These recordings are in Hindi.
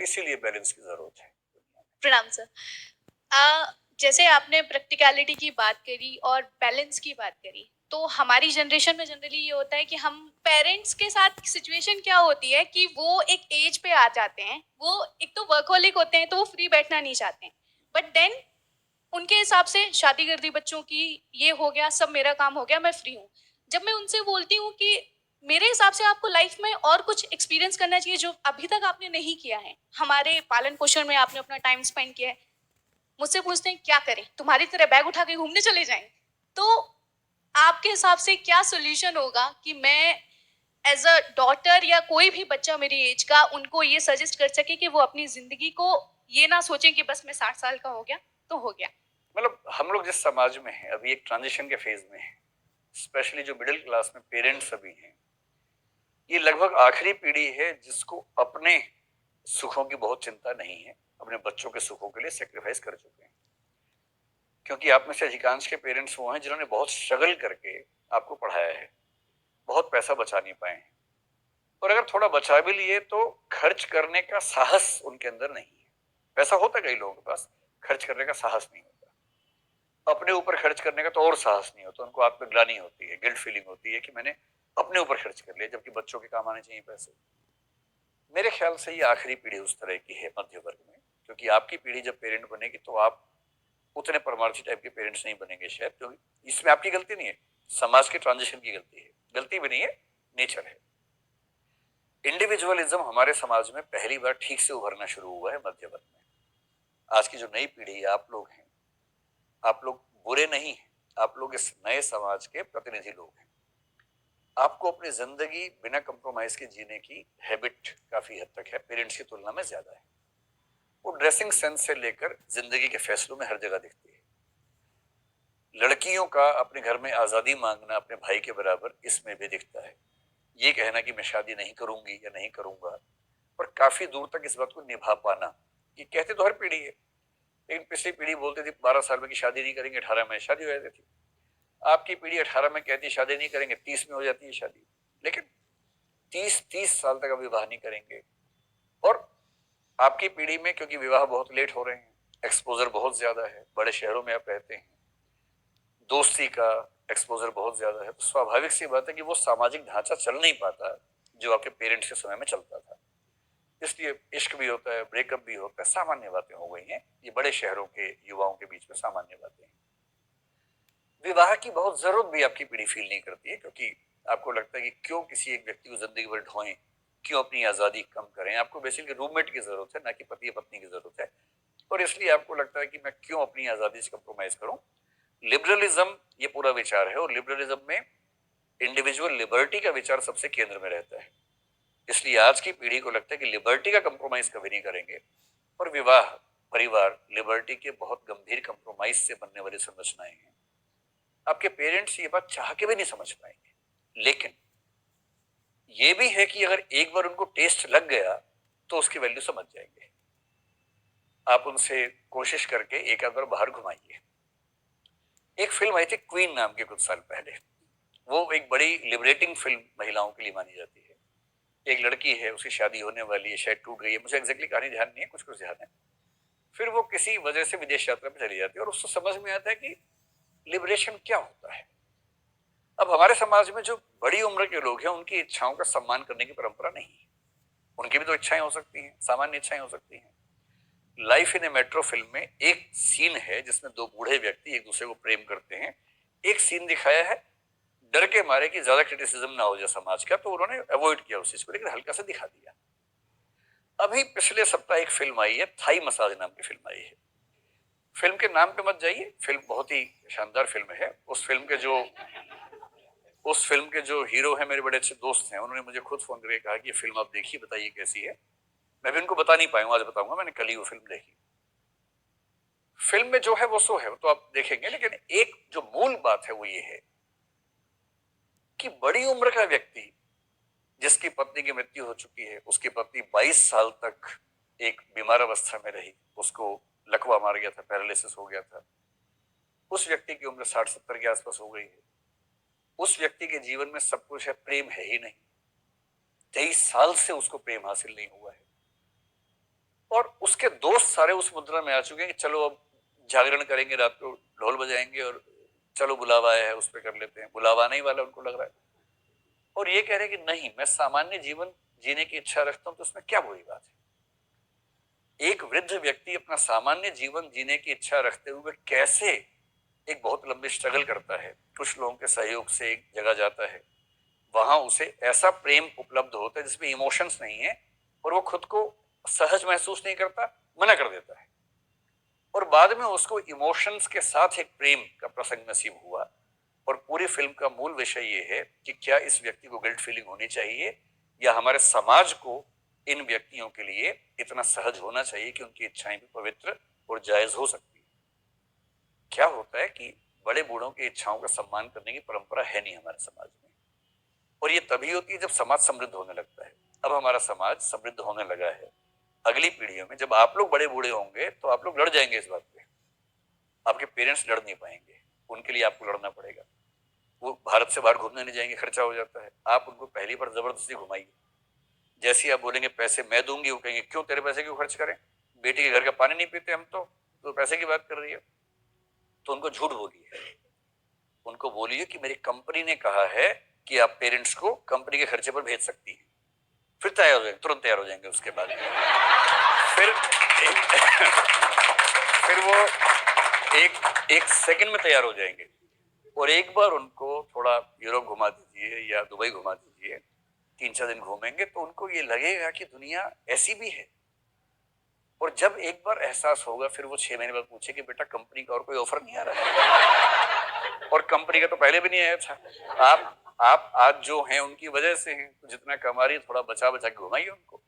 इसीलिए बैलेंस की जरूरत है। प्रणाम सर। जैसे आपने प्रैक्टिकलिटी की बात करी और बैलेंस की बात करी, तो हमारी जनरेशन में जनरली ये होता है कि हम पेरेंट्स के साथ सिचुएशन क्या होती है कि वो एक एज पे आ जाते हैं, वो एक तो वर्कहोलिक होते हैं तो वो फ्री बैठना नहीं चाहते हैं, बट देन उनके हिसाब से शादी कर दी बच्चों की, ये हो गया, सब मेरा काम हो गया, मैं फ्री हूँ। जब मैं उनसे बोलती हूँ कि मेरे हिसाब से आपको लाइफ में और कुछ एक्सपीरियंस करना चाहिए जो अभी तक आपने नहीं किया है, हमारे पालन पोषण में आपने अपना टाइम स्पेंड किया है, मुझसे पूछते हैं क्या करें, तुम्हारी तरह बैग उठा के घूमने चले जाएं? तो आपके हिसाब से क्या सोल्यूशन होगा कि मैं एज अ डॉटर या कोई भी बच्चा मेरी एज का उनको ये सजेस्ट कर सके कि वो अपनी जिंदगी को ये ना सोचें कि बस मैं 60 साल का हो गया तो हो गया? मतलब हम लोग जिस समाज में हैं अभी एक ट्रांजिशन के फेज में है, स्पेशली जो मिडिल क्लास में पेरेंट्स अभी हैं, ये लगभग आखिरी पीढ़ी है जिसको अपने सुखों की बहुत चिंता नहीं है, अपने बच्चों के सुखों के लिए सेक्रीफाइस कर चुके हैं। क्योंकि आप में से अधिकांश के पेरेंट्स वो हैं जिन्होंने बहुत स्ट्रगल करके आपको पढ़ाया है, बहुत पैसा बचा नहीं पाए हैं, और अगर थोड़ा बचा भी लिए तो खर्च करने का साहस उनके अंदर नहीं है। पैसा होता है कई लोगों के पास, खर्च करने का साहस नहीं होता। अपने ऊपर खर्च करने का तो और साहस नहीं होता, उनको आत्मग्लानि होती है, गिल्ट फीलिंग होती है कि मैंने अपने ऊपर खर्च कर लिया जबकि बच्चों के काम आने चाहिए पैसे। मेरे ख्याल से ये आखिरी पीढ़ी उस तरह की है मध्य वर्ग में, क्योंकि आपकी पीढ़ी जब पेरेंट बनेगी तो आप उतने परमार्थी टाइप के पेरेंट्स नहीं बनेंगे शायद, क्योंकि इसमें आपकी गलती नहीं है, समाज के ट्रांजिशन की गलती है, गलती भी नहीं है, नेचर है। इंडिविजुअलिज्म हमारे समाज में पहली बार ठीक से उभरना शुरू हुआ है मध्य वर्ग में। आज की जो नई पीढ़ी है, आप लोग हैं, आप लोग बुरे नहीं हैं, आप लोग इस नए समाज के प्रतिनिधि लोग हैं। आपको अपनी जिंदगी बिना कंप्रोमाइज के जीने की हैबिट काफी हद तक है, पेरेंट्स की तुलना में ज्यादा है। वो ड्रेसिंग सेंस से लेकर जिंदगी के फैसलों में हर जगह दिखती है। लड़कियों का अपने घर में आजादी मांगना अपने भाई के बराबर इसमें भी दिखता है। ये कहना कि मैं शादी नहीं करूंगी या नहीं करूंगा, पर काफी दूर तक इस बात को निभा पाना, ये कहते तो हर पीढ़ी है, लेकिन पिछली पीढ़ी बोलती थी 12 साल में की शादी नहीं करेंगे, 18 में शादी हो जाती थी। आपकी पीढ़ी 18 में कहती है शादी नहीं करेंगे, 30 में हो जाती है शादी। लेकिन 30 साल तक आप विवाह नहीं करेंगे। और आपकी पीढ़ी में क्योंकि विवाह बहुत लेट हो रहे हैं, एक्सपोजर बहुत ज्यादा है, बड़े शहरों में आप रहते हैं, दोस्ती का एक्सपोजर बहुत ज्यादा है, तो स्वाभाविक सी बात है कि वो सामाजिक ढांचा चल नहीं पाता जो आपके पेरेंट्स के समय में चलता था। इसलिए इश्क भी होता है, ब्रेकअप भी होता है, सामान्य बातें हो गई हैं, ये बड़े शहरों के युवाओं के बीच में सामान्य बातें हैं। विवाह की बहुत जरूरत भी आपकी पीढ़ी फील नहीं करती है, क्योंकि आपको लगता है कि क्यों किसी एक व्यक्ति को जिंदगी भर ढोएं, क्यों अपनी आजादी कम करें। आपको बेसिकली रूममेट की जरूरत है, ना कि पति या पत्नी की जरूरत है, और इसलिए आपको लगता है कि मैं क्यों अपनी आजादी से कंप्रोमाइज करूं। लिबरलिज्म ये पूरा विचार है, और लिबरलिज्म में इंडिविजुअल लिबर्टी का विचार सबसे केंद्र में रहता है। इसलिए आज की पीढ़ी को लगता है कि लिबर्टी का कंप्रोमाइज कभी नहीं करेंगे, और विवाह, परिवार लिबर्टी के बहुत गंभीर कंप्रोमाइज से बनने वाली संरचनाएं हैं। आपके पेरेंट्स ये बात चाह के भी नहीं समझ पाएंगे, लेकिन ये भी है कि अगर एक बार उनको टेस्ट लग गया तो उसकी वैल्यू समझ जाएंगे। आप उनसे कोशिश करके एक आध बार बाहर घुमाइए। एक फिल्म आई थी क्वीन नाम की कुछ साल पहले, वो एक बड़ी लिबरेटिंग फिल्म महिलाओं के लिए मानी जाती है। एक लड़की है, उसकी शादी होने वाली है, शायद टूट गई है, मुझे एग्जैक्टली कहानी ध्यान नहीं है, कुछ कुछ ध्यान है। फिर वो किसी वजह से विदेश यात्रा पर चली जाती है, और उसको समझ में आता है कि लिबरेशन क्या होता है। अब हमारे समाज में जो बड़ी उम्र के लोग हैं उनकी इच्छाओं का सम्मान करने की परंपरा नहीं है। उनकी भी तो इच्छाएं हो सकती हैं, सामान्य इच्छाएं हो सकती हैं। Life in A metro film में एक सीन है जिसमें दो बूढ़े व्यक्ति एक दूसरे को प्रेम करते हैं। एक सीन दिखाया है, डर के मारे कि ज्यादा क्रिटिसिज्म ना हो जाए समाज का, तो उन्होंने अवॉइड किया उस चीज को, लेकिन हल्का सा दिखा दिया। अभी पिछले सप्ताह एक फिल्म आई है, थाई मसाज नाम की फिल्म आई है। फिल्म के नाम पे मत जाइए, फिल्म बहुत ही शानदार फिल्म है। उस फिल्म के जो हीरो है मेरे बड़े अच्छे दोस्त हैं, उन्होंने मुझे खुद फोन करके कहा कि ये फिल्म आप देखिए, बताइए कैसी है। मैं भी उनको बता नहीं पाया हूं, आज बताऊंगा, मैंने कल ही वो फिल्म देखी। फिल्म में जो है वो सो है, वो तो आप देखेंगे, लेकिन एक जो मूल बात है वो ये है कि बड़ी उम्र का व्यक्ति जिसकी पत्नी की मृत्यु हो चुकी है, उसकी पत्नी 22 साल तक एक बीमार अवस्था में रही, उसको लकवा मार गया था, पैरालिसिस हो गया था। उस व्यक्ति की उम्र 60-70 के आसपास हो गई है। उस व्यक्ति के जीवन में सब कुछ है, प्रेम है ही नहीं। 23 साल से उसको प्रेम हासिल नहीं हुआ है। और उसके दोस्त सारे उस मुद्रा में आ चुके हैं कि चलो अब जागरण करेंगे, रात को ढोल बजाएंगे और चलो बुलावा आया है उस पर कर लेते हैं। बुलावा आने ही वाला उनको लग रहा है, और ये कह रहे हैं कि नहीं, मैं सामान्य जीवन जीने की इच्छा रखता हूं, तो उसमें क्या बुरी बात है। एक वृद्ध व्यक्ति अपना सामान्य जीवन जीने की इच्छा रखते हुए कैसे एक बहुत लंबी स्ट्रगल करता है, कुछ लोगों के सहयोग से एक जगह जाता है, वहां उसे ऐसा प्रेम उपलब्ध होता है जिसमें इमोशंस नहीं है, और वो खुद को सहज महसूस नहीं करता, मना कर देता है, और बाद में उसको इमोशंस के साथ एक प्रेम का प्रसंग नसीब हुआ। और पूरी फिल्म का मूल विषय ये है कि क्या इस व्यक्ति को गिल्ट फीलिंग होनी चाहिए, या हमारे समाज को इन व्यक्तियों के लिए इतना सहज होना चाहिए कि उनकी इच्छाएं भी पवित्र और जायज हो सकती है। क्या होता है कि बड़े बूढ़ों की इच्छाओं का सम्मान करने की परंपरा है नहीं हमारे समाज में, और ये तभी होती है जब समाज समृद्ध होने लगता है। अब हमारा समाज समृद्ध होने लगा है, अगली पीढ़ियों में जब आप लोग बड़े बूढ़े होंगे तो आप लोग लड़ जाएंगे इस बात पे, आपके पेरेंट्स लड़ नहीं पाएंगे, उनके लिए आपको लड़ना पड़ेगा। वो भारत से बाहर घूमने नहीं जाएंगे, खर्चा हो जाता है, आप उनको पहली बार जबरदस्ती घुमाइए। जैसे ही आप बोलेंगे पैसे मैं दूंगी, वो कहेंगे क्यों, तेरे पैसे क्यों खर्च करें, बेटी के घर का पानी नहीं पीते हम तो पैसे की बात कर रही है। तो उनको झूठ बोलिए, उनको बोलिए कि मेरी कंपनी ने कहा है कि आप पेरेंट्स को कंपनी के खर्चे पर भेज सकती है, फिर तैयार हो जाएंगे, तुरंत तैयार हो जाएंगे। उसके बाद फिर फिर वो एक सेकंड में तैयार हो जाएंगे। और एक बार उनको थोड़ा यूरोप घुमा दीजिए या दुबई घुमा दीजिए, 3-4 दिन घूमेंगे तो उनको ये लगेगा कि दुनिया ऐसी भी है। और जब एक बार एहसास होगा, फिर वो 6 महीने बाद पूछे कि बेटा कंपनी का और कोई ऑफर नहीं आ रहा है, और कंपनी का तो पहले भी नहीं आया था। आप आज जो हैं उनकी वजह से हैं, तो जितना कमा रही है थोड़ा बचा बचा के घुमाइए उनको,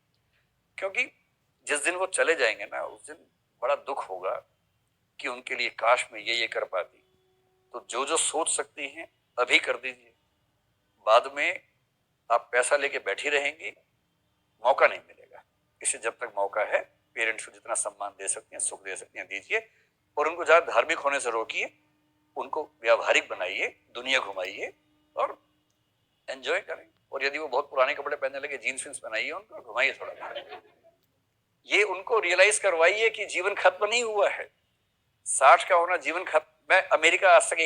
क्योंकि जिस दिन वो चले जाएंगे ना, उस दिन बड़ा दुख होगा कि उनके लिए काश मैं ये कर पाती। तो जो जो सोच सकती हैं अभी कर दीजिए, बाद में आप पैसा लेके बैठी रहेंगी, मौका नहीं मिलेगा। इसे जब तक मौका है, पेरेंट्स को जितना सम्मान दे सकती हैं, सुख दे सकती हैं, दीजिए, और उनको ज्यादा धार्मिक होने से रोकिए, उनको व्यावहारिक बनाइए, दुनिया घुमाइए और एंजॉय करें। और यदि वो बहुत पुराने कपड़े पहनने लगे, जीन्स विन्स बनाइए उनको, घुमाइए थोड़ा। ये उनको रियलाइज करवाइए कि जीवन खत्म नहीं हुआ है, 60 का होना जीवन खत्म। मैं अमेरिका आज तक